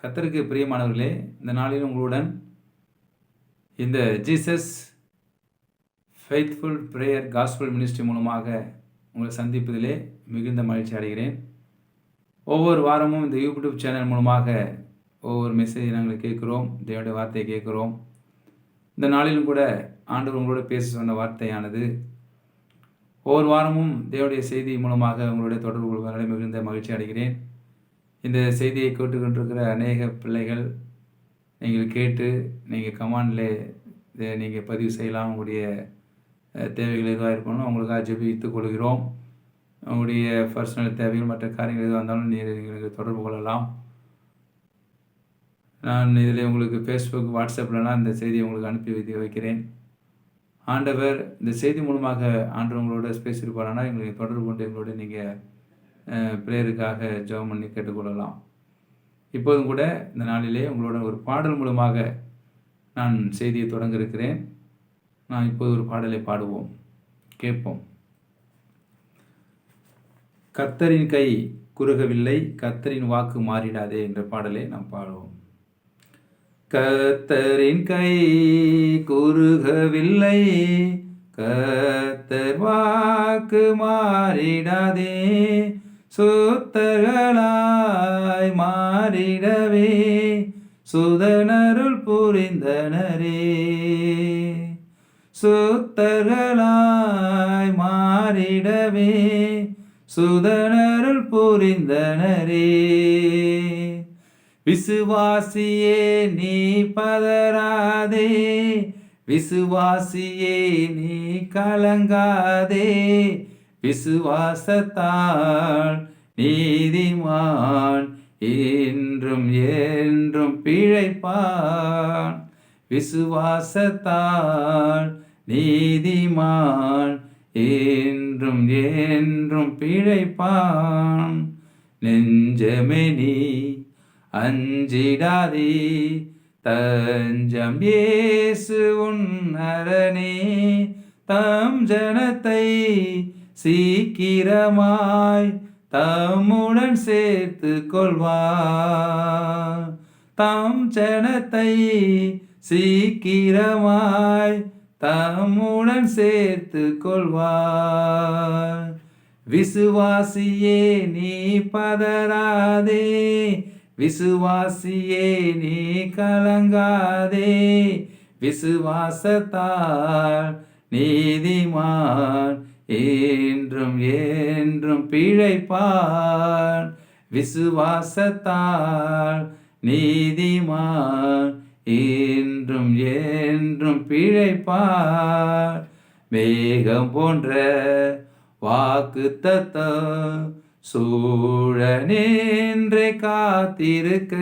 கர்த்தருக்கு பிரியமானவர்களே, இந்த நாளில் உங்களுடன் இந்த Jesus faithful prayer gospel ministry மூலமாக உங்களை சந்திப்பதிலே மிகுந்த மகிழ்ச்சி அடைகிறேன். ஒவ்வொரு வாரமும் இந்த யூடியூப் சேனல் மூலமாக ஒவ்வொரு மெசேஜ் நாங்கள் கேட்குறோம், தேவனுடைய வார்த்தையை கேட்குறோம். இந்த நாளிலும் கூட ஆண்டவர் உங்களோட பேச சொன்ன வார்த்தையானது ஒவ்வொரு வாரமும் தேவனுடைய செய்தி மூலமாக உங்களுடைய தொடர்பு கொள்வதால் மிகுந்த மகிழ்ச்சி அடைகிறேன். இந்த செய்தியை கேட்டுக்கொண்டிருக்கிற அநேக பிள்ளைகள் நீங்கள் கேட்டு நீங்கள் கமாண்டில் இதை நீங்கள் பதிவு செய்யலாம். உங்களுடைய தேவைகள் எதுவாக இருக்கணும் உங்களுக்காக ஜெபித்துக் கொள்கிறோம். உங்களுடைய பர்சனல் தேவைகள் மற்ற காரியங்கள் எதுவாக இருந்தாலும் நீங்கள் தொடர்பு கொள்ளலாம். நான் இதில் உங்களுக்கு ஃபேஸ்புக் வாட்ஸ்அப்லலாம் இந்த செய்தியை உங்களுக்கு அனுப்பி வைக்கிறேன். ஆண்டவர் இந்த செய்தி மூலமாக ஆண்டவர் உங்களோட பேசியிருப்பாரானா எங்களுக்கு தொடர்பு கொண்டு எங்களோட நீங்கள் பிரேயருக்காக ஜெபம் பண்ணி கேட்டுக்கொள்ளலாம். இப்போதும் கூட இந்த நாளிலே உங்களோட ஒரு பாடல் மூலமாக நான் செய்தியை தொடங்க இருக்கிறேன். நான் இப்போது ஒரு பாடலை பாடுவோம், கேட்போம். கர்த்தரின் கை குறுகவில்லை, கர்த்தரின் வாக்கு மாறிடாதே என்ற பாடலை நாம் பாடுவோம். கர்த்தரின் கை குறுகவில்லை, கர்த்தர் வாக்கு மாறிடாதே, சுத்தர்களாய் மாறிடவே சுதனருள் புரிந்தனரே, சுத்தர்களாய் மாறிடவே சுதனருள் புரிந்தனரே. விசுவாசியே நீ பதறாதே, விசுவாசியே நீ கலங்காதே, விசுவாசத்தால் நீதிமான் என்றும் என்றும் பிழைப்பான், விசுவாசத்தால் நீதிமான் என்றும் என்றும் பிழைப்பான். நெஞ்சமே நீ அஞ்சிடாதே, தஞ்சம் இயேசு உன் அரணே, தம் ஜனத்தை சீக்கிரமாய் தம்முடன் சேர்த்து கொள்வார், தம் ஜனத்தை சீக்கிரமாய் தம்முடன் சேர்த்து கொள்வார். விசுவாசியே நீ பதறாதே, விசுவாசியே நீ கலங்காதே, விசுவாசத்தால் நீதிமான் என்றும் என்றும் பிழைப்பான், விசுவாசத்தால் நீதிமான் என்றும் என்றும் பிழைப்பான். மேகம் போன்ற வாக்குத்தத்தம் சூழ நின்றே காத்திருக்க,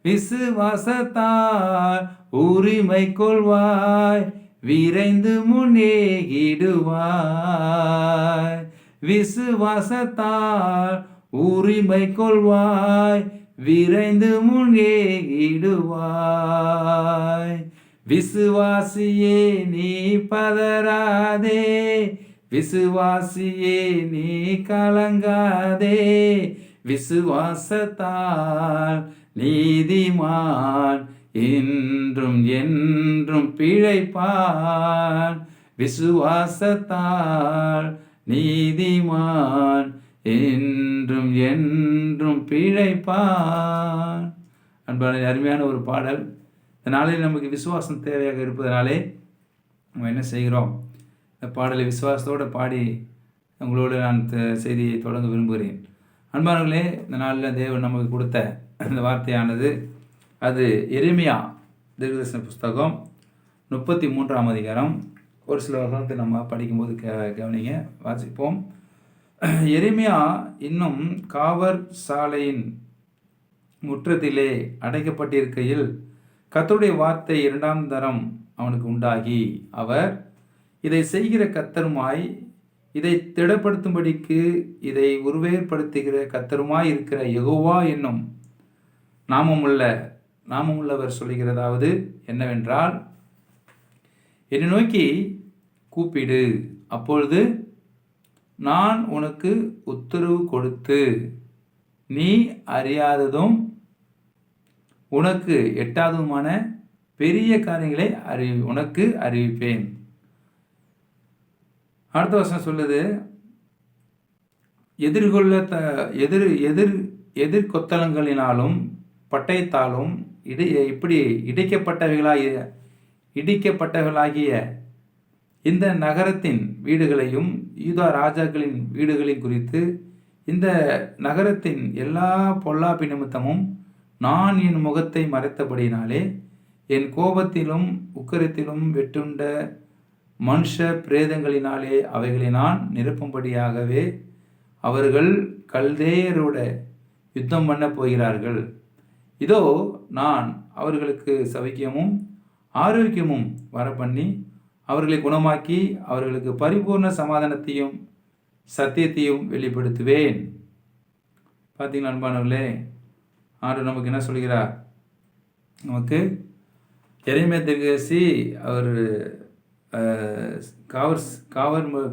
விசுவாசத்தால் உரிமை கொள்வாய், விரைந்து முன்னேகிடுவாய், விசுவாசத்தால் உரிமை கொள்வாய், விரைந்து முன்னேகிடுவாய். விசுவாசியே நீ பதறாதே, விசுவாசியே நீ கலங்காதே, விசுவாசத்தால் நீதிமான் என்றும் என்றும் பிழைப்பான், விசுவாசத்தால் நீதிமான் என்றும் என்றும் பிழைப்பான். அன்பான அருமையான ஒரு பாடல். இந்த நாளில் நமக்கு விசுவாசம் தேவையாக இருப்பதனாலே நம்ம என்ன செய்கிறோம், இந்த பாடலை விசுவாசத்தோடு பாடி உங்களோடு நான் செய்தியை தொடங்க விரும்புகிறேன். அன்பானவர்களே, இந்த நாளில் தேவன் நமக்கு கொடுத்த இந்த வார்த்தையானது அது எரேமியா தீர்க்கதரிசன புஸ்தகம் 33ஆம் அதிகாரம். ஒரு சில வசனத்தை நம்ம படிக்கும்போது கவனிங்க, வாசிப்போம். எரேமியா இன்னும் காவற் சாலையின் முற்றத்திலே அடைக்கப்பட்டிருக்கையில் கர்த்தருடைய வார்த்தை 2ஆம் தரம் அவனுக்கு உண்டாகி, அவர் இதை செய்கிற கர்த்தருமாய், இதை திடப்படுத்தும்படிக்கு இதை உருவேற்படுத்துகிற கர்த்தருமாய் இருக்கிற யெகோவா என்னும் நாமமுள்ளவர் சொல்லுகிறதாவது என்னவென்றால், என்னை நோக்கி கூப்பிடு, அப்பொழுது நான் உனக்கு உத்தரவு கொடுத்து நீ அறியாததும் உனக்கு எட்டாததுமான பெரிய காரியங்களை உனக்கு அறிவிப்பேன். அடுத்த வசனம் சொல்லுது, எதிர்கொத்தளங்களினாலும் பட்டயத்தாலும் இப்படி இடிக்கப்பட்டவர்களாகிய இந்த நகரத்தின் வீடுகளையும் யூதா ராஜாக்களின் வீடுகளையும் குறித்து, இந்த நகரத்தின் எல்லா பொல்லாப்பு நிமித்தமும் நான் என் முகத்தை மறைத்தபடினாலே என் கோபத்திலும் உக்கிரத்திலும் வெட்டுண்ட மனுஷ பிரேதங்களினாலே அவைகளை நான் நிரப்பும்படியாகவே அவர்கள் கல்தேயரோட யுத்தம் பண்ண போகிறார்கள். இதோ நான் அவர்களுக்கு சௌக்கியமும் ஆரோக்கியமும் வரப்பண்ணி அவர்களை குணமாக்கி அவர்களுக்கு பரிபூர்ண சமாதானத்தையும் சத்தியத்தையும் வெளிப்படுத்துவேன். பார்த்தீங்களா அன்பானவர்களே, ஆண்டவர் நமக்கு என்ன சொல்கிறார்? நமக்கு எரேமியா தீர்க்கதரிசி அவர்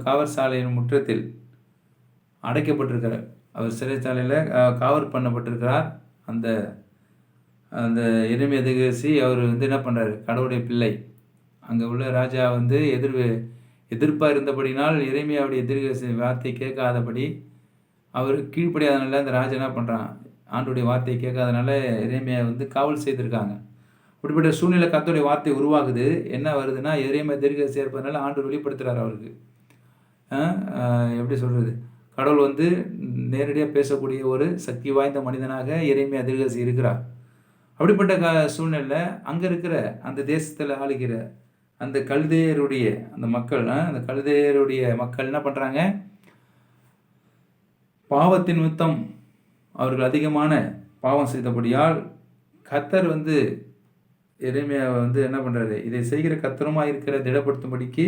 காவற் சாலையின் முற்றத்தில் அடைக்கப்பட்டிருக்கிறார். அவர் சிறைச்சாலையில் காவல் பண்ணப்பட்டிருக்கிறார். அந்த அந்த எரேமியா தீர்க்கதரிசி அவர் என்ன பண்ணுறாரு? கடவுளுடைய பிள்ளை. அங்கே உள்ள ராஜா எதிர்ப்பாக இருந்தபடினால் எரேமியாவுடைய தீர்க்கதரிசி வார்த்தை கேட்காதபடி அவர் கீழ்ப்படியாதனால அந்த ராஜா என்ன பண்ணுறான்? ஆண்டுடைய வார்த்தையை கேட்காதனால எரேமியா காவல் செய்திருக்காங்க. இப்படிப்பட்ட சூழ்நிலை கர்த்தருடைய வார்த்தை உருவாகுது. என்ன வருதுன்னா, எரேமியா தீர்க்கதரிசி இருப்பதனால ஆண்டவர் வெளிப்படுத்துகிறார் அவருக்கு. எப்படி சொல்கிறது? கடவுள் நேரடியாக பேசக்கூடிய ஒரு சக்தி வாய்ந்த மனிதனாக எரேமியா தீர்க்கதரிசி இருக்கிறார். அப்படிப்பட்ட சூழ்நிலை அங்கே இருக்கிற அந்த தேசத்தில் ஆளுகிற அந்த கல்தேயருடைய அந்த மக்கள், அந்த கல்தேயருடைய மக்கள் என்ன பண்ணுறாங்க? பாவத்தின் நிமித்தம் அவர்கள் அதிகமான பாவம் செய்தபடியால் கர்த்தர் எரேமியாவை என்ன பண்ணுறாரு? இதை செய்கிற கர்த்தருமாய் இருக்கிற திடப்படுத்தும்படிக்கு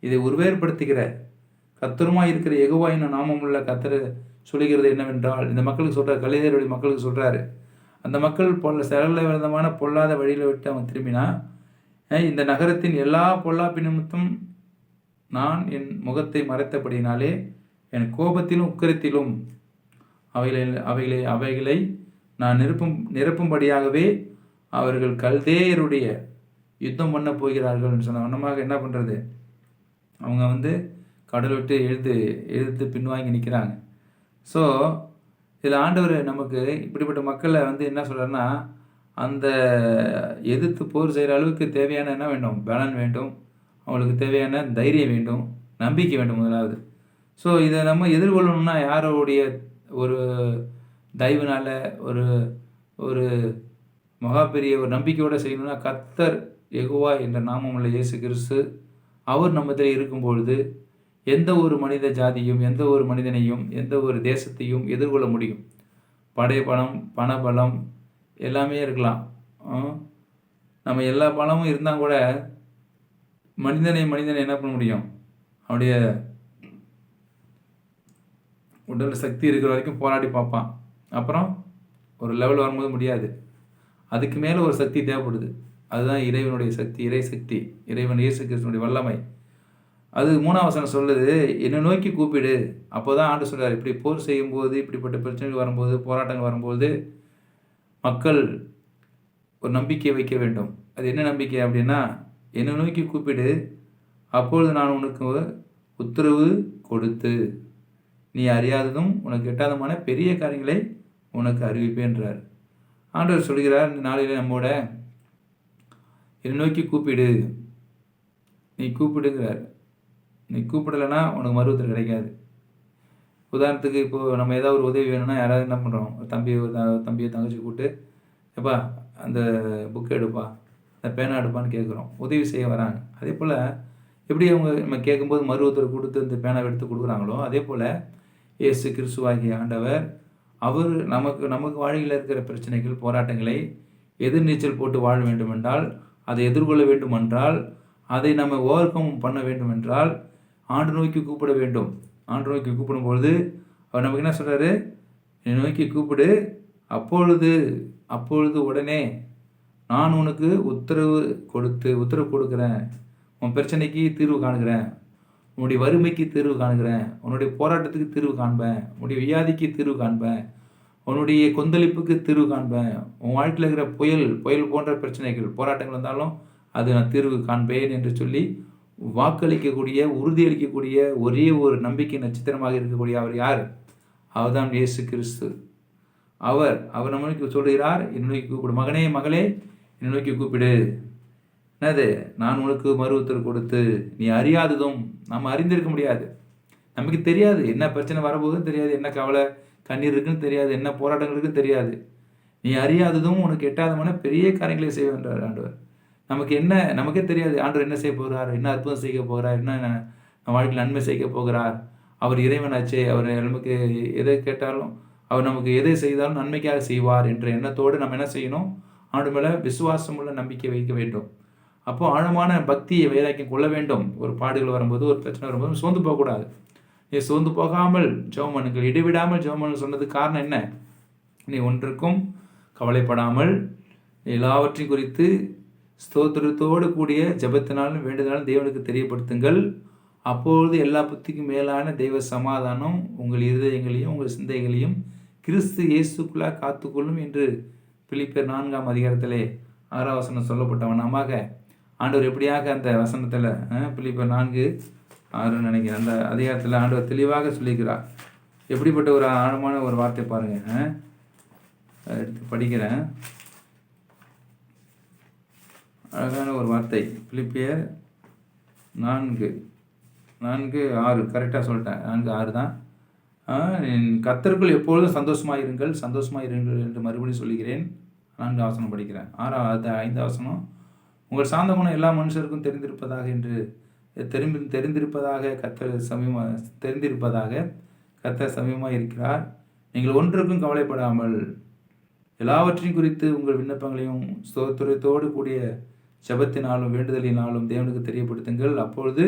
இதை உருவேற்படுத்துகிற கர்த்தருமாய் இருக்கிற யெகோவா என்னும் நாமமுள்ள கர்த்தர் சொல்லுகிறது என்னவென்றால், இந்த மக்களுக்கு சொல்கிறார், கல்தேயருடைய மக்களுக்கு சொல்கிறாரு, அந்த மக்கள் சகல விதமான பொல்லாத வழியில் விட்டு அவன் திரும்பினா, இந்த நகரத்தின் எல்லா பொல்லாப்பு நிமித்தம் நான் என் முகத்தை மறைத்தபடினாலே என் கோபத்திலும் உக்கிரத்திலும் அவைகளை நான் நிரப்பும்படியாகவே அவர்கள் கல்தேயருடைய யுத்தம் பண்ண போகிறார்கள் சொன்ன வண்ணமாக என்ன பண்ணுறது? அவங்க கடல் விட்டு எழுத்து பின்வாங்கி நிற்கிறாங்க. ஸோ இதில் ஆண்டவர் நமக்கு இப்படிப்பட்ட மக்களை என்ன சொல்கிறாருன்னா, அந்த எதிர்த்து போர் செய்கிற அளவுக்கு தேவையான என்ன வேண்டும்? பலன் வேண்டும். அவங்களுக்கு தேவையான தைரியம் வேண்டும், நம்பிக்கை வேண்டும் முதலாவது. ஸோ இதை நம்ம எதிர்கொள்ளணும்னா யாரோடைய ஒரு தயவுனால் ஒரு ஒரு மகாபெரிய ஒரு நம்பிக்கையோடு செய்யணும்னா, கர்த்தர் யெகோவா என்ற நாமமுள்ள இயேசு கிறிஸ்து அவர் நம்மத்தில் இருக்கும்பொழுது எந்த ஒரு மனித ஜாதியும் எந்த ஒரு மனிதனையும் எந்த ஒரு தேசத்தையும் எதிர்கொள்ள முடியும். படைபலம் பணபலம் எல்லாமே இருக்கலாம். நம்ம எல்லா பலமும் இருந்தால் கூட மனிதனை என்ன பண்ண முடியும்? அவனுடைய உடல் சக்தி இருக்கிற வரைக்கும் போராடி பார்ப்பான். அப்புறம் ஒரு லெவல் வரும்போது முடியாது. அதுக்கு மேலே ஒரு சக்தி தேவைப்படுது. அதுதான் இறைவனுடைய சக்தி, இறை சக்தி, இறைவன் இயேசு கிறிஸ்துனுடைய வல்லமை. அது 3ஆம் வசனம் சொல்லுது, என்னை நோக்கி கூப்பிடு. அப்போ தான் ஆண்டு சொல்கிறார், இப்படி போர் செய்யும்போது, இப்படிப்பட்ட பிரச்சனைகள் வரும்போது, போராட்டங்கள் வரும்போது மக்கள் ஒரு நம்பிக்கை வைக்க வேண்டும். அது என்ன நம்பிக்கை அப்படின்னா, என்னை நோக்கி கூப்பிடு, அப்பொழுது நான் உனக்கு உத்தரவு கொடுத்து நீ அறியாததும் உனக்கு எட்டாதமான பெரிய காரியங்களை உனக்கு அறிவிப்பேன்றார். ஆண்டவர் சொல்கிறார், இந்த நாளில் நம்மோட என்னை நோக்கி கூப்பிடு, நீ கூப்பிடுங்கிறார். நீ கூப்பிடலைன்னா உனக்கு மறு உத்தரவு கிடைக்காது. உதாரணத்துக்கு இப்போது நம்ம ஏதாவது ஒரு உதவி வேணும்னா யாராவது என்ன பண்ணுறோம்? தம்பியை தங்கச்சி கூப்பிட்டு, எப்பா அந்த புக்கை எடுப்பா, அந்த பேனா எடுப்பான்னு கேட்குறோம், உதவி செய்ய வராங்க. அதே போல் எப்படி அவங்க நம்ம கேட்கும்போது மறு உத்தரவு கொடுத்து இந்த பேனாவை எடுத்து கொடுக்குறாங்களோ, அதே போல் இயேசு கிறிஸ்துவாகிய ஆண்டவர் அவர் நமக்கு வாழ்க்கையில் இருக்கிற பிரச்சனைகள் போராட்டங்களை எதிர்நீச்சல் போட்டு வாழ வேண்டும் என்றால், அதை எதிர்கொள்ள வேண்டும் என்றால், அதை நம்ம ஓவர் கம் பண்ண வேண்டும் என்றால் ஆண்டு நோக்கி கூப்பிட வேண்டும். ஆண்டு நோக்கி கூப்பிடும்பொழுது அவர் நமக்கு என்ன சொல்கிறாரு? என்னை நோக்கி கூப்பிடு, அப்பொழுது உடனே நான் உனக்கு உத்தரவு கொடுக்குறேன். உன் பிரச்சனைக்கு தீர்வு காணுகிறேன், உன்னுடைய வறுமைக்கு தீர்வு காணுகிறேன், உன்னுடைய போராட்டத்துக்கு தீர்வு காண்பேன், உன்னுடைய வியாதிக்கு தீர்வு காண்பேன், உன்னுடைய கொந்தளிப்புக்கு தீர்வு காண்பேன். உன் வாழ்க்கையில் இருக்கிற புயல் போன்ற பிரச்சனைகள், போராட்டங்கள் வந்தாலும் அது நான் தீர்வு காண்பேன் என்று சொல்லி வாக்களிக்கக்கூடிய, உறுதியளிக்கக்கூடிய ஒரே ஒரு நம்பிக்கை நட்சத்திரமாக இருக்கக்கூடிய அவர் யார்? அவர்தான் இயேசு கிறிஸ்து. அவர் நம்மளுக்கு சொல்கிறார், என்னை நோக்கி கூப்பிடு, மகனே மகளே என்னை நோக்கி கூப்பிடு. என்னது? நான் உனக்கு மறு உத்தரவு கொடுத்து நீ அறியாததும், நம்ம அறிந்திருக்க முடியாது, நமக்கு தெரியாது என்ன பிரச்சனை வரப்போகுதுன்னு தெரியாது, என்ன கவலை கண்ணீர் இருக்குன்னு தெரியாது, என்ன போராட்டங்களுக்கு தெரியாது. நீ அறியாததும் உனக்கு எட்டாதமான பெரிய காரியங்களை செய்ய வேண்டார் ஆண்டவர். நமக்கே தெரியாது ஆண்டவர் என்ன செய்ய போகிறார், என்ன அற்புதம் செய்ய போகிறார், என்ன நம்ம வாழ்க்கையில் நன்மை செய்ய போகிறார். அவர் இறைவனாச்சே, அவர் நமக்கு எதை கேட்டாலும், அவர் நமக்கு எதை செய்தாலும் நன்மைக்காக செய்வார் என்ற எண்ணத்தோடு நம்ம என்ன செய்யணும்? ஆண்டு மேலே விசுவாசமுள்ள நம்பிக்கை வைக்க வேண்டும். அப்போ ஆழமான பக்தியை வைராக்கியம் கொள்ள வேண்டும். ஒரு பாடுகள் வரும்போது, ஒரு பிரச்சனை வரும்போது சோர்ந்து போகக்கூடாது. நீ சோர்ந்து போகாமல் ஜெபம் பண்ணுங்கள், இடைவிடாமல் ஜெபம் பண்ண சொன்னதுக்கு காரணம் என்ன? நீ ஒன்றுக்கும் கவலைப்படாமல் எல்லாவற்றையும் குறித்து ஸ்தோத்திரத்தோடு கூடிய ஜெபத்தினாலும் வேண்டுதலாலும் தேவனுக்கு தெரியப்படுத்துங்கள். அப்பொழுது எல்லா புத்திக்கும் மேலான தெய்வ சமாதானம் உங்கள் இருதயங்களையும் உங்கள் சிந்தைகளையும் கிறிஸ்து இயேசுக்குள்ளாக காத்துக்கொள்ளும் என்று பிலிப்பியர் 4ஆம் அதிகாரத்திலே 6ஆம் வசனம் சொல்லப்பட்டவனமாக ஆண்டவர் எப்படியாக அந்த வசனத்தில் பிலிப்பியர் 4:6 நினைக்கிறேன், அந்த அதிகாரத்தில் ஆண்டவர் தெளிவாக சொல்லிக்கிறார். எப்படிப்பட்ட ஒரு ஆழமான ஒரு வார்த்தை பாருங்கள். எடுத்து படிக்கிறேன். அழகான ஒரு வார்த்தை. பிலிப்பியர் 4:6 கரெக்டாக சொல்லிட்டேன். 4:6 தான். கர்த்தருக்குள் எப்பொழுதும் சந்தோஷமாக இருங்கள் என்று மறுபடியும் சொல்லுகிறேன். 4 வசனம் படிக்கிறேன். 5 வசனம். உங்கள் சார்ந்த குணம் எல்லா மனுஷருக்கும் தெரிந்திருப்பதாக கர்த்தர் சமீபமாக இருக்கிறார். நீங்கள் ஒன்றுக்கும் கவலைப்படாமல் எல்லாவற்றையும் குறித்து உங்கள் விண்ணப்பங்களையும் ஸ்தோத்திரத்தோடு கூடிய ஜெபத்தினாலும் வேண்டுதலினாலும் தேவனுக்கு தெரியப்படுத்துங்கள். அப்பொழுது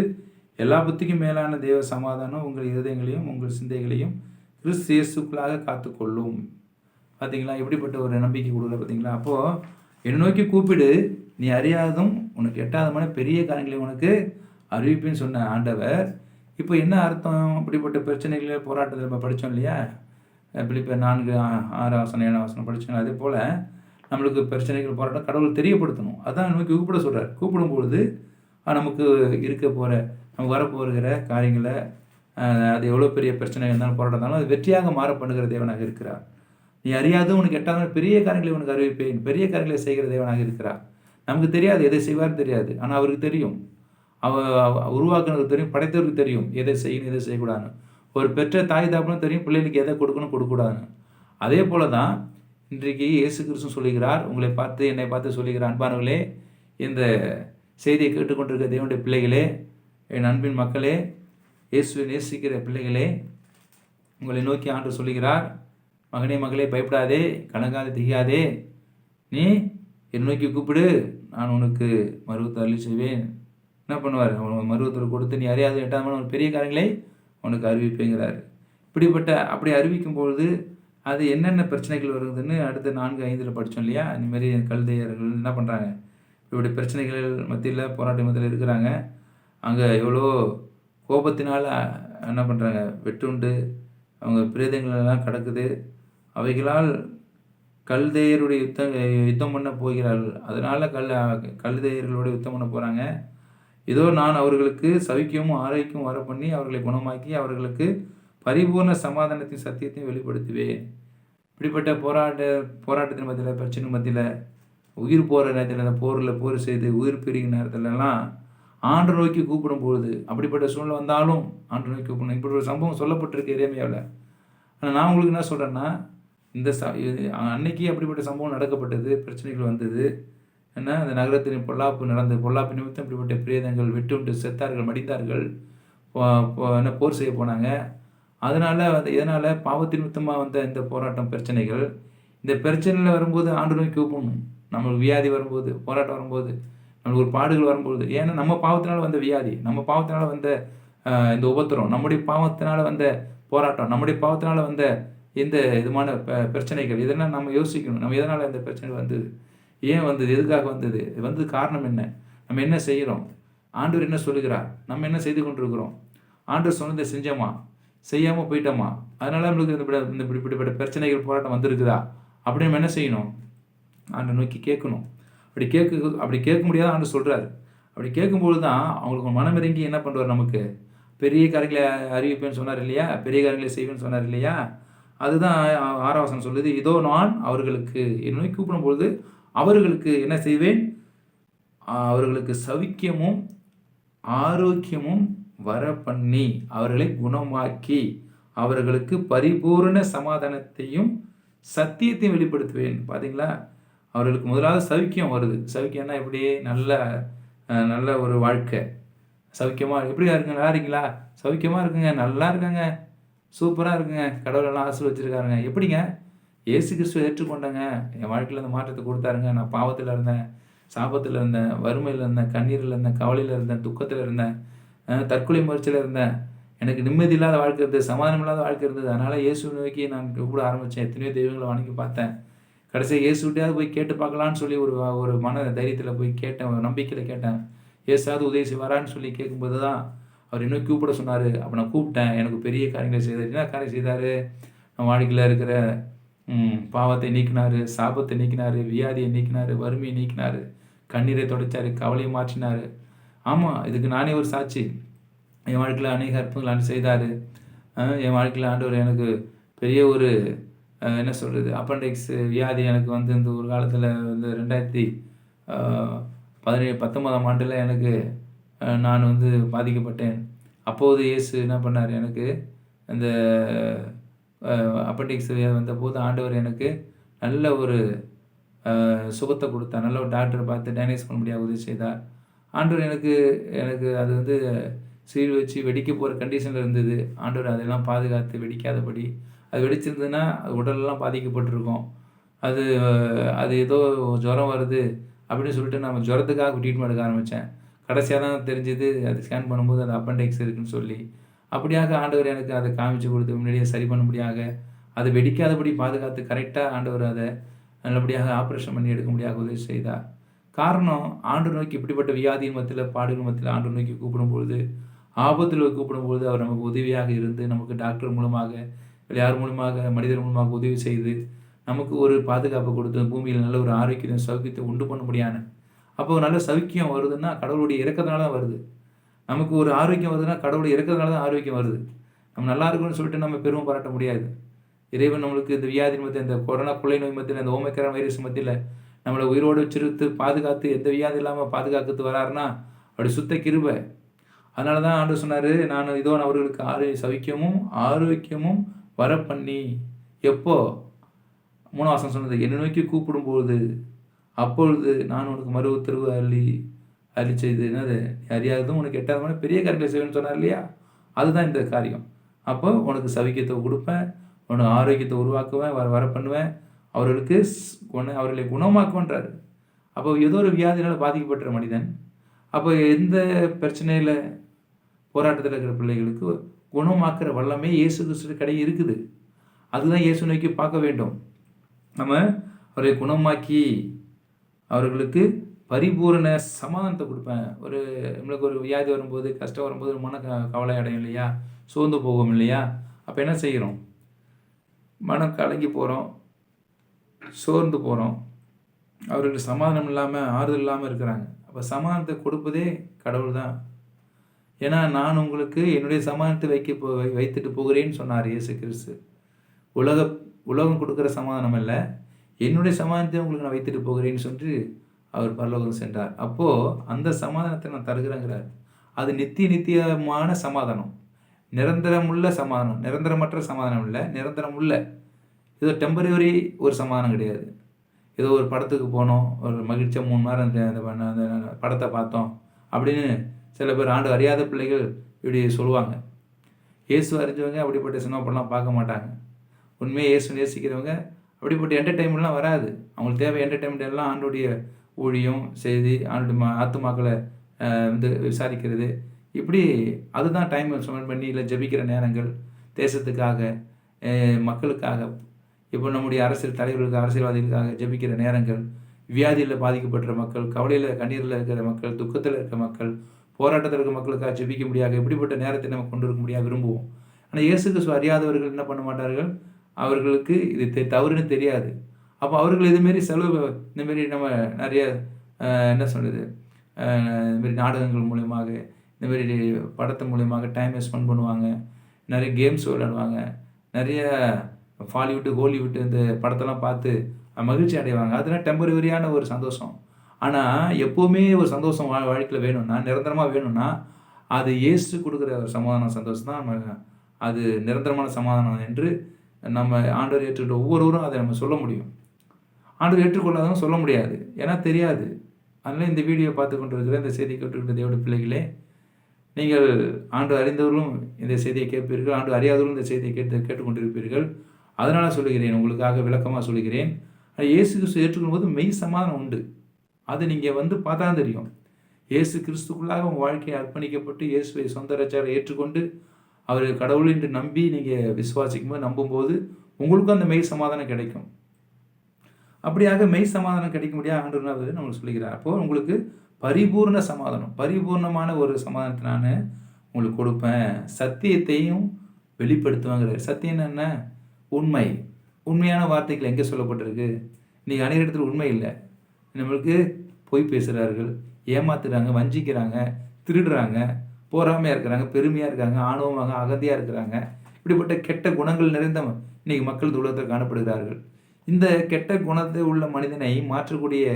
எல்லா புத்திக்கும் மேலான தேவ சமாதானம் உங்கள் இருதயங்களையும் உங்கள் சிந்தைகளையும் கிறிஸ்து இயேசுக்குள்ளாக காத்துக்கொள்ளும். பார்த்தீங்களா? எப்படிப்பட்ட ஒரு நம்பிக்கை கொடுக்கல பார்த்தீங்களா? அப்போது என்னை நோக்கி கூப்பிடு, நீ அறியாதும் உனக்கு எட்டாதமான பெரிய காரியங்களை உனக்கு அறிவிப்புன்னு சொன்ன ஆண்டவர். இப்போ என்ன அர்த்தம்? அப்படிப்பட்ட பிரச்சனைகளை போராட்டத்தில் நம்ம படித்தோம் இல்லையா? பிலிப்பியர் 4:6 வசனம் 7 வசனம் படித்தோம். அதே போல் நம்மளுக்கு பிரச்சனைகள் போராட்டம் கடவுள் தெரியப்படுத்தணும். அதான் நமக்கு கூப்பிட சொல்கிறார். கூப்பிடும்பொழுது நமக்கு இருக்க போகிற, நமக்கு வரப்போகிற காரியங்களை, அது எவ்வளோ பெரிய பிரச்சனை இருந்தாலும் போராட்டம் இருந்தாலும் அது வெற்றியாக மாற பண்ணுகிற தேவனாக இருக்கிறார். நீ அறியாதும் உனக்கு எட்டாத பெரிய காரியங்களை உனக்கு அறிவிப்பேன், பெரிய காரியங்களை செய்கிற தேவனாக இருக்கிறார். நமக்கு தெரியாது, எதை செய்வார்னு தெரியாது, ஆனால் அவருக்கு தெரியும். உருவாக்குனதுக்கு தெரியும், படைத்தவருக்கு தெரியும் எதை செய்யணும் எதை செய்யக்கூடாதுன்னு. ஒரு பெற்ற தாய் தாப்புன்னு தெரியும் பிள்ளைகளுக்கு எதை கொடுக்கணும் கொடுக்கூடாதுன்னு. அதே போல தான் இன்றைக்கு இயேசு கிறிஸ்து சொல்லுகிறார், உங்களை பார்த்து என்னை பார்த்து சொல்லுகிறார், அன்பானவர்களே, இந்த செய்தியை கேட்டுக்கொண்டிருக்க தேவனுடைய பிள்ளைகளே, என் அன்பின் மக்களே, இயேசுவை நேசிக்கிற பிள்ளைகளே, உங்களை நோக்கி ஆண்டு சொல்லுகிறார், மகனே மகளே பயப்படாதே, கலங்காதே, திகையாதே, நீ என்னை நோக்கி கூப்பிடு, நான் உனக்கு மருவத்தை அருளி செய்வேன். என்ன பண்ணுவார்? மருவத்தில் கொடுத்து நீ அறியாது எட்டாமல் ஒரு பெரிய காரியங்களை உனக்கு அறிவிப்பேங்கிறார். அப்படி அறிவிக்கும்பொழுது அது என்னென்ன பிரச்சனைகள் வருதுன்னு அடுத்த 4-5 படித்தோம் இல்லையா? இந்தமாரி கல்தையர்கள் என்ன பண்ணுறாங்க? இப்படி பிரச்சனைகள் மத்தியில் போராட்ட மத்தியில் இருக்கிறாங்க. அங்கே எவ்வளோ கோபத்தினால் என்ன பண்ணுறாங்க? வெட்டுண்டு அவங்க பிரேதங்களெல்லாம் கிடக்குது. அவைகளால் கல்தையருடைய யுத்தம் பண்ண போகிறார்கள். அதனால் கல்தையர்களோட யுத்தம் பண்ண போகிறாங்க. இதோ நான் அவர்களுக்கு சவிக்கியமும் ஆரோக்கியமும் வர பண்ணி அவர்களை குணமாக்கி அவர்களுக்கு பரிபூர்ண சமாதானத்தின் சத்தியத்தையும் வெளிப்படுத்துவேன். இப்படிப்பட்ட போராட்டத்தின் மத்தியில், பிரச்சனை மத்தியில், உயிர் போகிற நேரத்தில், அந்த போர் செய்து உயிர் பிரிகிற நேரத்துலலாம் ஆண்டு நோக்கி கூப்பிடும்பொழுது, அப்படிப்பட்ட சூழ்நிலை வந்தாலும் ஆண்டு நோக்கி கூப்பிடணும். இப்படி ஒரு சம்பவம் சொல்லப்பட்டிருக்கு எரேமியாவில். ஆனால் நான் உங்களுக்கு என்ன சொல்கிறேன்னா, அன்னைக்கு அப்படிப்பட்ட சம்பவம் நடக்கப்பட்டது, பிரச்சனைகள் வந்தது. ஏன்னா அந்த நகரத்தின் பொல்லாப்பு நடந்தது. பொல்லாப்பு நிமித்தம் இப்படிப்பட்ட பிரேதங்கள் வெட்டுண்டு செத்தார்கள், மடித்தார்கள், என்ன போர் செய்ய போனாங்க. அதனால் எதனால்? பாவத்தின் நிமித்தமாக வந்த இந்த போராட்டம், பிரச்சனைகள். இந்த பிரச்சனையில் வரும்போது ஆண்டு நோக்கி கூப்பிடணும். நம்மளுக்கு வியாதி வரும்போது, போராட்டம் வரும்போது, நம்மளுக்கு ஒரு பாடுகள் வரும்போது, ஏன்னா நம்ம பாவத்தினால் வந்த வியாதி, நம்ம பாவத்தினால் வந்த இந்த உபத்திரம், நம்முடைய பாவத்தினால் வந்த போராட்டம், நம்முடைய பாவத்தினால் வந்த இந்த விதமான பிரச்சனைகள், இதெல்லாம் நம்ம யோசிக்கணும். நம்ம எதனால் இந்த பிரச்சனை வந்தது, ஏன் வந்தது, எதுக்காக வந்தது, வந்தது காரணம் என்ன, நம்ம என்ன செய்கிறோம், ஆண்டவர் என்ன சொல்லுகிறார், நம்ம என்ன செய்து கொண்டிருக்கிறோம், ஆண்டவர் சொன்னதை செஞ்சோமா, செய்யாமல் போயிட்டோமா, அதனால நம்மளுக்கு இந்த இப்படிப்பட்ட பிரச்சனைகள் போராட்டம் வந்திருக்குதா அப்படின்னு நம்ம என்ன செய்யணும்? ஆண்டை நோக்கி கேட்கணும். அப்படி கேட்க முடியாத ஆண்டு சொல்கிறாரு. அப்படி கேட்கும்போது தான் அவங்களுக்கு மனமிறங்கி என்ன பண்ணுவார்? நமக்கு பெரிய காரியங்களை அறிவிப்பேன்னு சொன்னார் இல்லையா? பெரிய காரியங்களை செய்வேன்னு சொன்னார் இல்லையா? அதுதான் 6ஆம் வசனம் சொல்லுது, இதோ நான் அவர்களுக்கு என்னை நோக்கி கூப்பிடும்பொழுது அவர்களுக்கு என்ன செய்வேன்? அவர்களுக்கு சவிக்கியமும் ஆரோக்கியமும் வர பண்ணி அவர்களை குணமாக்கி அவர்களுக்கு பரிபூரண சமாதானத்தையும் சத்தியத்தையும் வெளிப்படுத்துவேன். பார்த்தீங்களா? அவர்களுக்கு முதலாவது சவிக்கியம் வருது. சவிக்கியம்னா எப்படி? நல்ல ஒரு வாழ்க்கை. சவிக்கியமாக எப்படியா இருக்குங்க? நல்லா இருக்கீங்களா? சவிக்கியமாக இருக்குங்க, நல்லா இருக்குங்க, சூப்பராக இருக்குங்க, கடவுளெல்லாம் ஆசீர்வதிச்சிருக்காருங்க. எப்படிங்க? இயேசு கிறிஸ்துவை ஏற்றுக்கொண்டேங்க, என் வாழ்க்கையில் அந்த மாற்றத்தை கொடுத்தாருங்க. நான் பாவத்தில் இருந்தேன், சாபத்தில் இருந்தேன், வறுமையில் இருந்தேன், கண்ணீரில் இருந்தேன், கவலையில் இருந்தேன், துக்கத்தில் இருந்தேன், தற்கொலை முயற்சியில் இருந்தேன். எனக்கு நிம்மதி இல்லாத வாழ்க்கை இருந்தது, சமாதானம் இல்லாத வாழ்க்கை இருந்தது. அதனால் இயேசுவை நோக்கி நான் கூட ஆரம்பித்தேன். எத்தனையோ தெய்வங்களை வணங்கி பார்த்தேன். கடைசியாக இயேசுகிட்டையாவது போய் கேட்டு பார்க்கலான்னு சொல்லி ஒரு மன தைரியத்தில் போய் கேட்டேன், ஒரு நம்பிக்கையில் கேட்டேன். ஏசாவது உதவி செய்வாரான்னு சொல்லி கேட்கும்போது தான் அவர் இன்னும் கூப்பிட சொன்னார். அப்போ நான் கூப்பிட்டேன். எனக்கு பெரிய காரியங்களை செய்தார். என்ன காரியம் செய்தார்? நம்ம வாழ்க்கையில் இருக்கிற பாவத்தை நீக்கினார், சாபத்தை நீக்கினார், வியாதியை நீக்கினார், வறுமையை நீக்கினார், கண்ணீரை துடைச்சார், கவலையை மாற்றினார். ஆமாம், இதுக்கு நானே ஒரு சாட்சி. என் வாழ்க்கையில் அநேக அற்புதங்கள் ஆண்டு செய்தார். என் வாழ்க்கையில் ஆண்டவர் எனக்கு பெரிய ஒரு என்ன சொல்கிறது, அப்பெண்டிக்ஸ் வியாதி எனக்கு வந்து இந்த ஒரு காலத்தில் வந்து 2019ஆம் ஆண்டில் எனக்கு நான் வந்து பாதிக்கப்பட்டேன். அப்போது இயேசு என்ன பண்ணார்? எனக்கு அந்த அப்பெண்டிக்ஸ் வந்தபோது ஆண்டவர் எனக்கு நல்ல ஒரு சுகத்தை கொடுத்தார். நல்ல ஒரு டாக்டரை பார்த்து டயக்னைஸ் பண்ண முடியாது உதவி செய்தார். ஆண்டவர் எனக்கு அது வந்து சீல் வச்சு வெடிக்க போகிற கண்டிஷனில் இருந்தது. ஆண்டவர் அதெல்லாம் பாதுகாத்து வெடிக்காதபடி, அது வெடிச்சிருந்ததுன்னா அது உடலெல்லாம் பாதிக்கப்பட்டிருக்கும். அது ஏதோ ஜுரம் வருது அப்படின்னு சொல்லிட்டு நம்ம ஜுரத்துக்காக ட்ரீட்மெண்ட் எடுக்க ஆரம்பித்தேன். கடைசியாக தான் தெரிஞ்சது, அது ஸ்கேன் பண்ணும்போது அது அப்பெண்டிக்ஸ் இருக்குதுன்னு சொல்லி. அப்படியாக ஆண்டவர் எனக்கு அதை காமிச்சு கொடுத்து முன்னாடியே சரி பண்ணும்படியாக, அதை வெடிக்காதபடி பாதுகாத்து கரெக்டாக ஆண்டவர் அதை நல்லபடியாக ஆப்ரேஷன் பண்ணி எடுக்க முடியாக உதவி செய்தார். காரணம், ஆண்டு நோக்கி இப்படிப்பட்ட வியாதியின் மத்தியில், பாடுகள் மத்தியில் ஆண்டு நோக்கி கூப்பிடும்பொழுது, ஆபத்தில் கூப்பிடும்பொழுது அவர் நமக்கு உதவியாக இருந்து, நமக்கு டாக்டர் மூலமாக, யார் மூலமாக, மனிதர் மூலமாக உதவி செய்து நமக்கு ஒரு பாதுகாப்பு கொடுத்து பூமியில் நல்ல ஒரு ஆரோக்கியத்தையும் சௌக்கியத்தை உண்டு பண்ண முடியாது. அப்போ நல்ல சௌக்கியம் வருதுன்னா கடவுளுடைய இறக்கத்தினால தான் வருது. நமக்கு ஒரு ஆரோக்கியம் வருதுன்னா கடவுளுடைய இறக்கத்தினால தான் ஆரோக்கியம் வருது. நம்ம நல்லா இருக்குன்னு சொல்லிட்டு நம்ம பெருமை பாராட்ட முடியாது. இறைவன் நம்மளுக்கு இந்த வியாதி மத்தியில், இந்த கொரோனா கொள்ளை நோய் மத்தியில், இந்த ஓமைக்ரான் வைரஸ் மத்தியில் நம்மளை உயிரோடு வச்சிருத்து பாதுகாத்து எந்த வியாதி இல்லாமல் பாதுகாத்து வராருன்னா அப்படி சுத்த கிருபை. அதனால தான் ஆண்டவர் சொன்னார், நான் இதோ அவர்களுக்கு சௌக்கியமும் ஆரோக்கியமும் வர பண்ணி. எப்போ? 3ஆம் வசனம் சொன்னது, என்னை நோக்கி கூப்பிடும்போது அப்பொழுது நான் உனக்கு மறு உத்தரவு அள்ளி செய்து, என்னது அறியாததும் உனக்கு எட்டாதமான பெரிய காரியங்களை செய்வேன்னு சொன்னார் இல்லையா? அதுதான் இந்த காரியம். அப்போ உனக்கு சவிக்கியத்தை கொடுப்பேன், உனக்கு ஆரோக்கியத்தை உருவாக்குவேன், வர பண்ணுவேன், அவர்களை குணமாக்குவேன்றார். அப்போ ஏதோ ஒரு வியாதினால் பாதிக்கப்பட்ட மனிதன், அப்போ எந்த பிரச்சனையில் போராட்டத்தில் இருக்கிற பிள்ளைகளுக்கு குணமாக்குற வல்லமே இயேசு கிறிஸ்து கடையில் இருக்குது. அதுதான் இயேசு நோக்கி பார்க்க வேண்டும். நம்ம அவரை குணமாக்கி அவர்களுக்கு பரிபூரண சமாதானத்தை கொடுப்பேன். நம்மளுக்கு ஒரு வியாதி வரும்போது, கஷ்டம் வரும்போது மன கவலை அடையும் இல்லையா? சோர்ந்து போகும் இல்லையா? அப்போ என்ன செய்கிறோம்? மனம் கலங்கி போகிறோம், சோர்ந்து போகிறோம். அவர்களுக்கு சமாதானம் இல்லாமல், ஆறுதல் இல்லாமல் இருக்கிறாங்க. அப்போ சமாதானத்தை கொடுப்பதே கடவுள் தான். ஏன்னா நான் உங்களுக்கு என்னுடைய சமாதானத்தை வைத்துட்டு போகிறேன்னு சொன்னார் இயேசு கிறிஸ்து. உலகம் கொடுக்குற சமாதானம் அல்ல, என்னுடைய சமாதானத்தை உங்களுக்கு நான் வைத்துட்டு போகிறேன்னு சொல்லி அவர் பரலோகம் சென்றார். அப்போது அந்த சமாதானத்தை நான் தருகிறேங்கிறார். அது நித்தியமான சமாதானம், நிரந்தரமுள்ள சமாதானம். நிரந்தரமற்ற சமாதானம் இல்லை, நிரந்தரமுள்ள. ஏதோ டெம்பரவரி ஒரு சமாதானம் கிடையாது. ஏதோ ஒரு படத்துக்கு போனோம், ஒரு மகிழ்ச்சியாக 3 நேரம் அந்த படத்தை பார்த்தோம் அப்படின்னு சில பேர் ஆண்டு அறியாத பிள்ளைகள் இப்படி சொல்லுவாங்க. இயேசு அறிஞ்சவங்க அப்படிப்பட்ட சினிமா படம்லாம் பார்க்க மாட்டாங்க. உண்மையாக இயேசு நேசிக்கிறவங்க அப்படிப்பட்ட என்டர்டெயின்மெண்ட்லாம் வராது. அவங்களுக்கு தேவை என்டர்டெயின்மெண்ட் எல்லாம் ஆண்டுடைய ஊழியம் செய்தி, ஆண்டுடைய ஆத்துமாக்களை வந்து விசாரிக்கிறது, இப்படி அதுதான் டைம் ஸ்பெண்ட் பண்ணி, இல்லை ஜெபிக்கிற நேரங்கள், தேசத்துக்காக, மக்களுக்காக, இப்போ நம்முடைய அரசியல் தலைவர்களுக்கு, அரசியல்வாதிகளுக்காக ஜெபிக்கிற நேரங்கள், வியாதியில் பாதிக்கப்பட்ட மக்கள், கவலையில் கண்ணீரில் இருக்கிற மக்கள், துக்கத்தில் இருக்கிற மக்கள், போராட்டத்தில் இருக்கிற மக்களுக்காக ஜெபிக்க முடியாது. இப்படிப்பட்ட நேரத்தை நம்ம கொண்டு இருக்க முடியாது விரும்புவோம். ஆனால் இயேசு கிறிஸ்துவை அறியாதவர்கள் என்ன பண்ண மாட்டார்கள், அவர்களுக்கு இது தவறுன்னு தெரியாது. அப்போ அவர்கள் இதுமாரி இந்தமாரி நம்ம நிறைய என்ன சொல்கிறது, இதுமாரி நாடகங்கள் மூலியமாக, இந்தமாரி படத்து மூலியமாக டைமை ஸ்பெண்ட் பண்ணுவாங்க, நிறைய கேம்ஸ் விளையாடுவாங்க, நிறைய ஹாலிவுட்டு ஹோலிவுட்டு இந்த படத்தெல்லாம் பார்த்து மகிழ்ச்சி அடைவாங்க. அதெல்லாம் டெம்பரவரியான ஒரு சந்தோஷம். ஆனால் எப்போவுமே ஒரு சந்தோஷம் வாழ்க்கையில் வேணும்னா, நிரந்தரமாக வேணும்னா, அது இயேசு கொடுக்குற ஒரு சமாதான சந்தோஷம் தான் நம்ம அது நிரந்தரமான சமாதானம் என்று நம்ம ஆண்டவர் ஏற்றுக்கிட்ட ஒவ்வொருவரும் அதை நம்ம சொல்ல முடியும். ஆண்டவர் ஏற்றுக்கொள்ளாதவங்க சொல்ல முடியாது, ஏன்னா தெரியாது. அதனால் இந்த வீடியோ பார்த்து கொண்டிருக்கிற இந்த செய்தி கேட்டுக்கிட்ட தேவனுடைய பிள்ளைகளே, நீங்கள் ஆண்டு அறிந்தவர்களும் இந்த செய்தியை கேட்பீர்கள், ஆண்டு அறியாதவர்களும் இந்த செய்தியை கேட்டுக்கொண்டிருப்பீர்கள். அதனால் சொல்லுகிறேன், உங்களுக்காக விளக்கமாக சொல்லுகிறேன். இயேசு கிறிஸ்து ஏற்றுக்கொள்ளும்போது மெய் சமாதானம் உண்டு. அது நீங்கள் பார்த்தா தான் தெரியும். இயேசு கிறிஸ்துக்குள்ளாக உங்கள் வாழ்க்கையை அர்ப்பணிக்கப்பட்டு இயேசுவை சொந்த ரட்சகரை ஏற்றுக்கொண்டு அவர் கடவுள் என்று நம்பி நீங்கள் விசுவாசிக்கும்போது, நம்பும்போது உங்களுக்கும் அந்த மெய் சமாதானம் கிடைக்கும். அப்படியாக மெய் சமாதானம் கிடைக்க முடியாது ஆண்டவர் நம்மளுக்கு சொல்லுகிறார். அப்போது உங்களுக்கு பரிபூர்ண சமாதானம், பரிபூர்ணமான ஒரு சமாதானத்தை நான் உங்களுக்கு கொடுப்பேன், சத்தியத்தையும் வெளிப்படுத்துவாங்கிறார். சத்தியம் என்ன? உண்மை. உண்மையான வார்த்தைகள் எங்கே சொல்லப்பட்டிருக்கு? இன்றைக்கி அநேக இடத்துல உண்மை இல்லை. நம்மளுக்கு பொய் பேசுகிறார்கள், ஏமாத்துறாங்க, வஞ்சிக்கிறாங்க, திருடுறாங்க, போராமையாக இருக்கிறாங்க, பெருமையாக இருக்காங்க, ஆணவமாக அகதியாக இருக்கிறாங்க. இப்படிப்பட்ட கெட்ட குணங்கள் நிறைந்த இன்றைக்கி மக்கள் உலகத்தில் காணப்படுகிறார்கள். இந்த கெட்ட குணத்தை உள்ள மனிதனை மாற்றக்கூடிய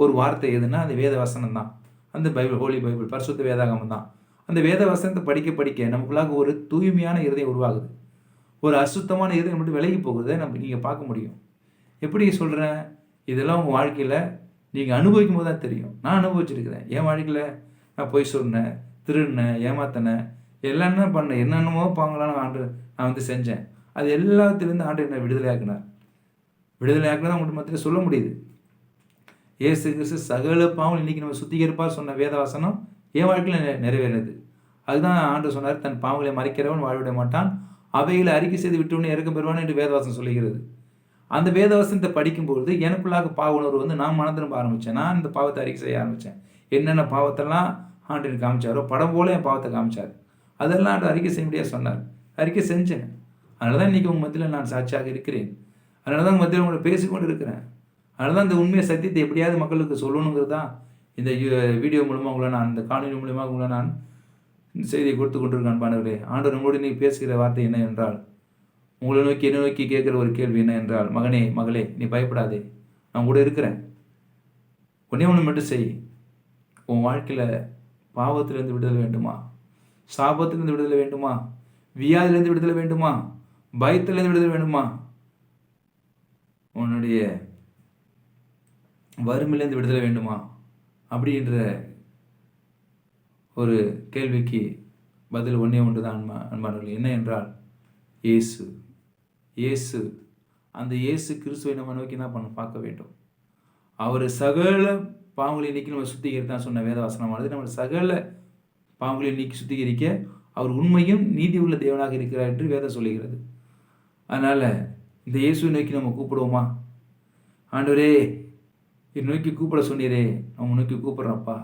ஒரு வார்த்தை எதுனா அது வேத வசனம் தான். அந்த பைபிள், ஹோலி பைபிள், பரிசுத்த வேதாகமம் தான். அந்த வேத வசனத்தை படிக்க படிக்க நமக்குள்ளாக ஒரு தூய்மையான இருதயம் உருவாகுது. ஒரு அசுத்தமான இருதயம் மட்டும் விலகி போகுது நீங்கள் பார்க்க முடியும். எப்படி சொல்கிறேன்? இதெல்லாம் உங்கள் வாழ்க்கையில் நீங்கள் அனுபவிக்கும் போது தான் தெரியும். நான் அனுபவிச்சிருக்கிறேன். என் வாழ்க்கையில் நான் பொய் சொன்னேன், திருடினேன், ஏமாத்தினேன், எல்லாம் பண்ணேன், என்னென்னமோ பாங்களான நான் செஞ்சேன். அது எல்லாத்திலேருந்து ஆண்டு என்னை விடுதலையாக்கினார். விடுதலையாக்கினா தான் உங்கள்கிட்ட மத்தியில் சொல்ல முடியுது. இயேசு கிறிஸ்து சகல பாவம் இன்றைக்கி நம்ம சுத்திகரிப்பாக சொன்ன வேத வசனம் என் வாழ்க்கையில் நிறைவேறினது. அதுதான் ஆண்டு சொன்னார், தன் பாவங்களை மறைக்கிறவன் வாழ்விட மாட்டான், அவைகளை அறிக்கை செய்து விட்டவனே இறக்க பெறுவான் என்று வேதவாசனம் சொல்லுகிறது. அந்த வேதவசனத்தை படிக்கும்பொழுது எனக்குள்ளாக பாவ உணர்வு நான் மனம் திரும்ப ஆரம்பித்தேன். நான் இந்த பாவத்தை அறிக்கை செய்ய ஆரம்பித்தேன். என்னென்ன பாவத்தெல்லாம் ஆண்டு எனக்கு காமிச்சாரோ, படம் போல என் பாவத்தை காமிச்சார். அதெல்லாம் ஆண்டு அறிக்கை செய்ய முடியாது சொன்னார். அறிக்கை செஞ்சேன். அதனால தான் இன்றைக்கி உங்கள் மத்தியில் நான் சாட்சியாக இருக்கிறேன். அதனால தான் உங்கள் மத்தியில் உங்களை பேசிக்கொண்டு இருக்கிறேன். அதனால தான் இந்த உண்மையை சத்தியத்தை எப்படியாவது மக்களுக்கு சொல்லணுங்கிறது தான் இந்த வீடியோ மூலமாக உங்களை நான், இந்த காணொலி மூலமாக உங்களை நான் செய்தியை கொடுத்து கொண்டிருக்கேன். அன்பானவர்களே, ஆண்டவர் நம்மளோடு நீ பேசுகிற வார்த்தை என்ன என்றால், உங்களை நோக்கி என்ன நோக்கி கேட்குற ஒரு கேள்வி என்ன என்றால், மகனே மகளே நீ பயப்படாதே, நான் கூட இருக்கிறேன். ஒன்றே ஒன்று மட்டும் செய். உன் வாழ்க்கையில் பாவத்திலிருந்து விடுதலை வேண்டுமா? சாபத்திலிருந்து விடுதலை வேண்டுமா? வியாதிலிருந்து விடுதலை வேண்டுமா? பயத்திலிருந்து விடுதலை வேண்டுமா? உன்னுடைய வறுமையிலேருந்து விடுதலை வேண்டுமா? அப்படின்ற ஒரு கேள்விக்கு பதில் ஒன்றே ஒன்று தான் அன்பானவர்கள். என்ன என்றால் இயேசு. இயேசு, அந்த இயேசு கிறிஸ்துவை நம்ம நோக்கி என்ன பண்ண பார்க்க வேண்டும். அவர் சகல பாவங்களை நீக்கி நம்ம சுத்திகரித்தான் சொன்ன வேதவசனமானது நம்ம சகல பாவங்களை நீக்கி சுத்திகரிக்க அவர் உண்மையும் நீதி உள்ள தேவனாக இருக்கிறார் என்று வேதம் சொல்லுகிறது. அதனால் இந்த இயேசுவை நோக்கி நம்ம கூப்பிடுவோமா? ஆண்டவரே என்னை நோக்கி கூப்பிட சொன்னீரே, அவங்க நோக்கி கூப்பிட்றப்பா.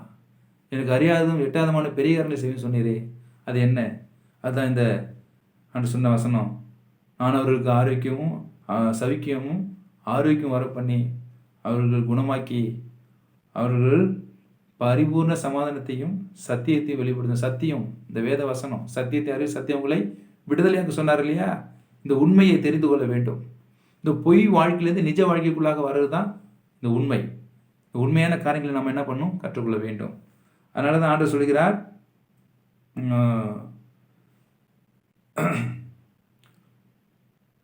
எனக்கு அறியாததும் எட்டாதமான பெரிய காரணங்களை செய்யும் சொன்னீரே, அது என்ன? அதுதான் இந்த ஆண்டு சொன்ன வசனம். நான் அவர்களுக்கு ஆரோக்கியமும் சவிக்கியமும் ஆரோக்கியம் வர பண்ணி அவர்கள் குணமாக்கி அவர்கள் பரிபூர்ண சமாதானத்தையும் சத்தியத்தையும் வெளிப்படுத்தும். சத்தியம் இந்த வேத வசனம், சத்தியத்தை அறிவு சத்தியம் உங்களை விடுதலையாக சொன்னார் இல்லையா? இந்த உண்மையை தெரிந்து கொள்ள வேண்டும். இந்த பொய் வாழ்க்கையிலேருந்து நிஜ வாழ்க்கைக்குள்ளாக வர்றது தான் இந்த உண்மை. இந்த உண்மையான காரியங்களை நம்ம என்ன பண்ணணும்? கற்றுக்கொள்ள வேண்டும். அதனால தான் ஆண்டவர் சொல்கிறார்,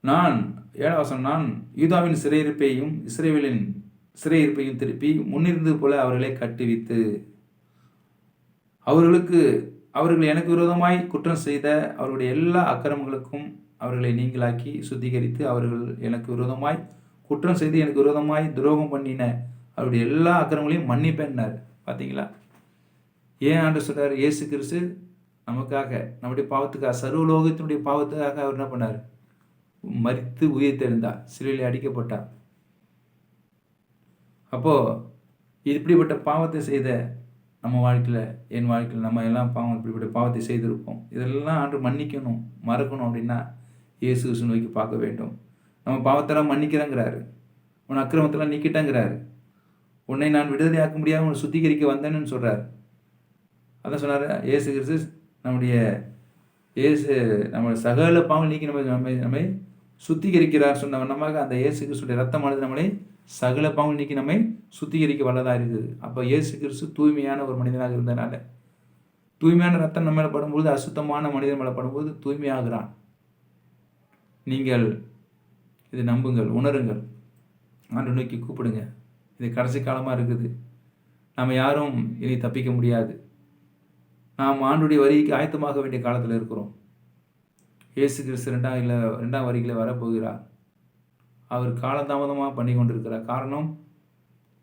நான் 7ஆம் வசனம், நான் யூதாவின் சிறையிருப்பையும் இஸ்ரவேலின் சிறையிருப்பையும் திருப்பி முன்னிருந்தது போல அவர்களை கட்டுவித்து அவர்கள் எனக்கு விரோதமாய் குற்றம் செய்த அவருடைய எல்லா அக்கிரமங்களுக்கும் அவர்களை நீங்களாக்கி சுத்திகரித்து, அவர்கள் எனக்கு விரோதமாய் குற்றம் செய்து எனக்கு விரோதமாய் துரோகம் பண்ணின அவருடைய எல்லா அக்கிரமங்களையும் மன்னிப்பேன்னார். பார்த்தீங்களா? ஏன் ஆண்டு சொல்கிறார்? இயேசு கிறிஸ்து நமக்காக, நம்முடைய பாவத்துக்காக, சர்வலோகத்தினுடைய பாவத்துக்காக அவர் என்ன பண்ணார்? மரித்து உயிர்த்தெழுந்தார், சிலுவையில் அடிக்கப்பட்டார். அப்போது இப்படிப்பட்ட பாவத்தை செய்த நம்ம வாழ்க்கையில், என் வாழ்க்கையில் நம்ம எல்லாம் பாவம் இப்படிப்பட்ட பாவத்தை செய்திருப்போம். இதெல்லாம் ஆண்டவர் மன்னிக்கணும், மறக்கணும் அப்படின்னா இயேசு கிறிஸ்துவை நோக்கி பார்க்க வேண்டும். நம்ம பாவத்தெல்லாம் மன்னிக்கிறேங்கிறாரு. உன் அக்கிரமத்தெல்லாம் நீக்கிட்டேங்கிறாரு. உன்னை நான் விடுதலையாக்க முடியாமல் உன்னை சுத்திகரிக்க வந்தேன்னு சொல்கிறார். அதான் சொன்னார் இயேசு கிறிஸ்து நம்முடைய நம்ம சகல பாவம் நீக்கி நம்மை சுத்திகரிக்கிறார் சொன்ன வண்ணமாக அந்த இயேசு கிறிஸ்துடைய ரத்தமானது நம்மளை சகல பாவம் நீக்கி நம்மை சுத்திகரிக்க வல்லதாக இருக்குது. அப்போ இயேசு கிறிஸ்து தூய்மையான ஒரு மனிதனாக இருந்தனால, தூய்மையான ரத்தம் நம்ம மேலே படும்போது, அசுத்தமான மனிதன் மேலே படும்போது தூய்மையாகிறான். நீங்கள் இதை நம்புங்கள், உணருங்கள், ஆண்டு நோக்கி கூப்பிடுங்க. இது கடைசி காலமாக இருக்குது. நம்ம யாரும் இனி தப்பிக்க முடியாது. நாம் ஆண்டுடைய வரிக்கு ஆயத்தமாக வேண்டிய காலத்தில் இருக்கிறோம். இயேசு கிறிஸ்து ரெண்டாம் வரிகளை வரப்போகிறார். அவர் காலதாமதமாக பண்ணி கொண்டிருக்கிறார். காரணம்,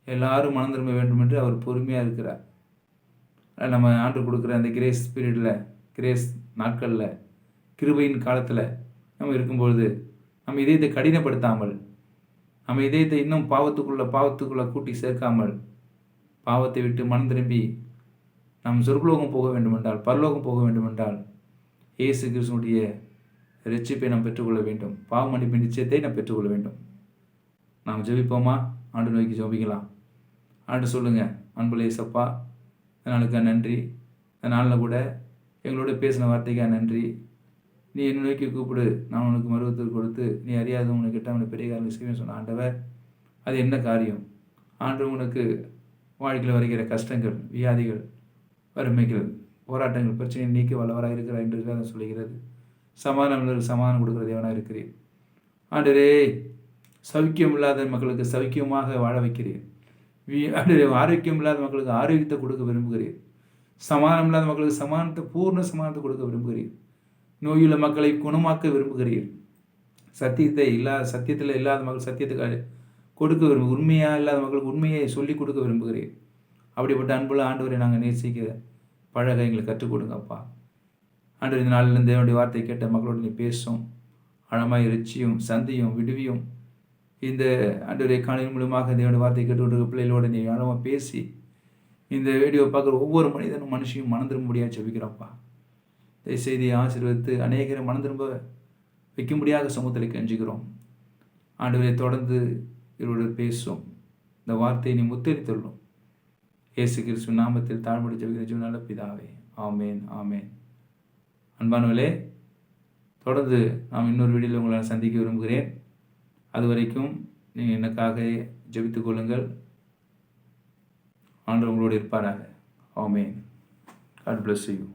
எல்லாரும் மனம் திரும்ப வேண்டும் என்று அவர் பொறுமையாக இருக்கிறார். நம்ம ஆண்டு கொடுக்குற அந்த கிரேஸ் பீரியடில், கிரேஸ் நாட்களில், கிருபையின் காலத்தில் நம்ம இருக்கும்பொழுது நம்ம இதயத்தை கடினப்படுத்தாமல், நம்ம இதயத்தை இன்னும் பாவத்துக்குள்ளே கூட்டி சேர்க்காமல், பாவத்தை விட்டு மனம் திரும்பி நாம் சொர்க்கலோகம் போக வேண்டுமென்றால், பரலோகம் போக வேண்டுமென்றால் இயேசு கிறிஸ்துவுடைய ரட்சிப்பை நாம் பெற்றுக்கொள்ள வேண்டும். பாவ மன்னிப்பின் நிச்சயத்தை நாம் பெற்றுக்கொள்ள வேண்டும். நாம் ஜெபிப்போமா? ஆண்டு நோக்கி ஜெபிக்கலாம். ஆண்டு சொல்லுங்கள், அன்புள்ள இயேசப்பா, இந்த நாளுக்காக நன்றி. இந்த நாளில் கூட எங்களோட பேசின வார்த்தைக்காக நன்றி. நீ என்னை நோக்கி கூப்பிடு, நான் உனக்கு மருவத்துக்கு கொடுத்து நீ அறியாத உனக்கு கிட்ட அவனுக்கு பெரிய காரியம் செய்வேன் சொன்ன ஆண்டவர். அது என்ன காரியம்? ஆண்டு உனக்கு வாழ்க்கையில் வருகிற கஷ்டங்கள், வியாதிகள், வறுமைகள், போராட்டங்கள், பிரச்சனையை நீக்கி வல்லவராக இருக்கிறார் என்று அதை சொல்லுகிறது. சமாதானம் கொடுக்குற தேவனாக இருக்கிறீர். ஆண்டரே, சௌக்கியம் இல்லாத மக்களுக்கு சௌக்கியமாக வாழ வைக்கிறீர். ஆரோக்கியம் இல்லாத மக்களுக்கு ஆரோக்கியத்தை கொடுக்க விரும்புகிறீர். சமாதானம் இல்லாத மக்களுக்கு சமாதானத்தை, பூர்ண சமாதானத்தை கொடுக்க விரும்புகிறீர். நோயுள்ள மக்களை குணமாக்க விரும்புகிறீர். சத்தியத்தில் இல்லாத மக்கள் சத்தியத்தை கொடுக்க உண்மையாக இல்லாத மக்களுக்கு உண்மையை சொல்லிக் கொடுக்க விரும்புகிறீர். அப்படிப்பட்ட அன்புள்ள ஆண்டவரை நாங்கள் நேசிக்க பழக எங்களுக்கு கற்றுக் கொடுங்கப்பா. ஆண்டவர், இந்த நாளிலிருந்து தேவனுடைய வார்த்தை கேட்ட மக்களோடு நீ பேசும், ஆழமாய் இறைச்சியும் சந்தையும் விடுவியும். இந்த ஆண்டவரை காலையின் மூலமாக தேவனுடைய வார்த்தை கேட்டுக்கொண்டிருக்க பிள்ளைகளோடு நீ ஆழமாக பேசி இந்த வீடியோ பார்க்குற ஒவ்வொரு மனுஷையும் மனம் திரும்ப முடியாது ஜெபிக்கிறப்பா. இந்த செய்தியை ஆசீர்வதித்து அநேகரை மனம் திரும்ப வைக்க முடியாத சமூகத்தில் கெஞ்சுகிறோம். ஆண்டவரை தொடர்ந்து இவரோடு பேசும். இந்த வார்த்தையை நீ முத்தரித்துள்ளோம். இயேசு கிறிஸ்துவின் நாமத்தில் தாழ்மையோடு ஜெபிக்கிற ஜீவனுள்ள பிதாவே, ஆமேன், ஆமேன். அன்பானவர்களே, தொடர்ந்து நாம் இன்னொரு வீடியோவில் உங்களை சந்திக்க விரும்புகிறேன். அது வரைக்கும் நீங்கள் எனக்காக ஜெபித்துக் கொள்ளுங்கள். ஆண்டவர் உங்களோடு இருப்பாராக. ஆமேன். God bless you.